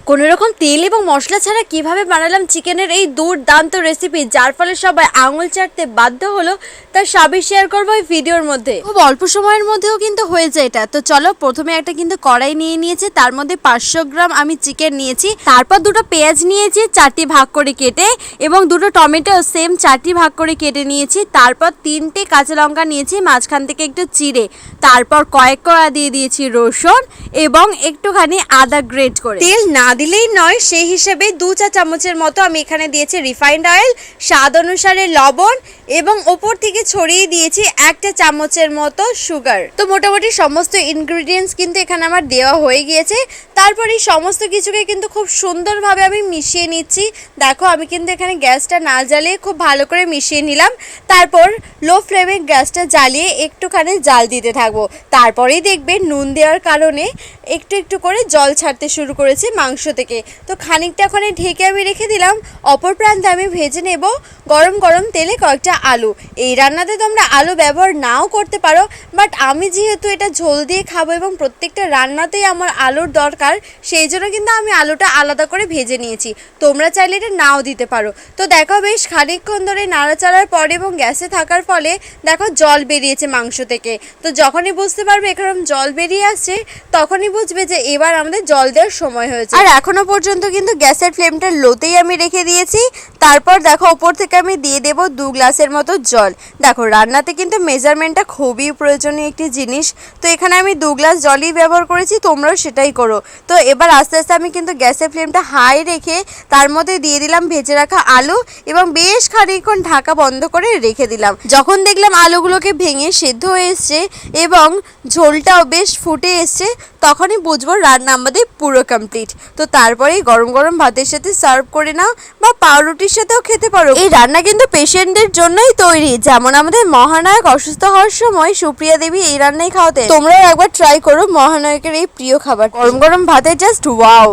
কোনো রকম তেল এবং মশলা ছাড়া কিভাবে বানালাম চিকেনের এই দুর্দান্ত রেসিপি, যার ফলে সবাই আঙুল চাটতে বাধ্য হলো, তার সবই শেয়ার করবো এই ভিডিওর মধ্যে। খুব অল্প সময়ের মধ্যেও কিন্তু হয়েছে এটা। তো চলো, প্রথমে একটা কিন্তু কড়াই নিয়ে নিয়েছি, তার মধ্যে 500 গ্রাম আমি চিকেন নিয়েছি, তারপর দুটো পেঁয়াজ নিয়েছি 4টি ভাগ করে কেটে, এবং দুটো টমেটো সেম 4টি ভাগ করে কেটে নিয়েছি, তারপর 3টে কাঁচা লঙ্কা নিয়েছি মাঝখান থেকে একটু চিড়ে, তারপর কয়েক কোয়া দিয়ে দিয়েছি রসুন এবং একটুখানি আদা গ্রেট করে। তেল না দিলেই নয়, সেই হিসেবে 2 চা চামচের মতো আমি এখানে দিয়েছি রিফাইন্ড অয়েল, স্বাদ অনুসারে লবণ, এবং ওপর থেকে ছড়িয়ে দিয়েছি 1 চামচের মতো সুগার। তো মোটামুটি সমস্ত ইনগ্রিডিয়েন্টস কিন্তু এখানে আমার দেওয়া হয়ে গিয়েছে। তারপর এই সমস্ত কিছুকে কিন্তু খুব সুন্দরভাবে আমি মিশিয়ে নিচ্ছি। দেখো, আমি কিন্তু এখানে গ্যাসটা না জ্বালিয়ে খুব ভালো করে মিশিয়ে নিলাম। তারপর লো ফ্লেমে গ্যাসটা জ্বালিয়ে একটুখানি জাল দিতে থাকবো। তারপরেই দেখবে নুন দেওয়ার কারণে একটু একটু করে জল ছাড়তে শুরু করেছে মাংস থেকে। তো খানিকটা ওখানে ঢেকে আমি রেখে দিলাম। অপর প্রান্তে আমি ভেজে নেব গরম গরম তেলে কয়েকটা আলু। এই রান্নাতে তোমরা আলু ব্যবহার নাও করতে পারো, বাট আমি যেহেতু এটা ঝোল দিয়ে খাবো এবং প্রত্যেকটা রান্নাতেই আমার আলুর দরকার, সেই জন্য কিন্তু আমি আলুটা আলাদা করে ভেজে নিয়েছি। তোমরা চাইলে এটা নাও দিতে পারো। তো দেখো, বেশ খানিকক্ষণ ধরে নাড়াচাড়ার পরে এবং গ্যাসে থাকার ফলে দেখো জল বেরিয়েছে মাংস থেকে। তো যখনই বুঝতে পারবে এরকম জল বেরিয়ে আসছে, তখনই বুঝবে যে এবার আমাদের জল দেওয়ার সময় হয়েছে। আর এখনো পর্যন্ত কিন্তু গ্যাসের ফ্লেমটা লোতেই আমি রেখে দিয়েছি। তারপর দেখো, ওপর থেকে আমি দিয়ে দেব 2 গ্লাসের মতো জল। দেখো, রান্নাতে কিন্তু মেজারমেন্টটা খুবই প্রয়োজনীয় একটি জিনিস। তো এখানে আমি 2 গ্লাস জলই ব্যবহার করেছি, তোমরাও সেটাই করো। তো এবার আস্তে আস্তে আমি কিন্তু গ্যাসের ফ্লেমটা হাই রেখে তার মধ্যে দিয়ে দিলাম ভেজে রাখা আলু, এবং বেশ খানিকক্ষণ ঢাকা বন্ধ করে রেখে দিলাম। যখন দেখলাম আলুগুলোকে ভেঙে সেদ্ধ হয়ে এসছে এবং ঝোলটাও বেশ ফুটে এসছে, তখনই বুঝবো রান্না আমাদের পুরো কমপ্লিট। তো তারপরেই গরম গরম ভাতের সাথে সার্ভ করে নাও, বা পাউরুটির সাথেও খেতে পারো। এই রান্না কিন্তু পেশেন্টদের জন্যই তৈরি, যেমন আমাদের মহানায়ক অসুস্থ হওয়ার সময় সুপ্রিয়া দেবী এই রান্নাই খাওয়াতে। তোমরাও একবার ট্রাই করো মহানায়কের এই প্রিয় খাবার। গরম গরম ভাতে জাস্ট ওয়াও।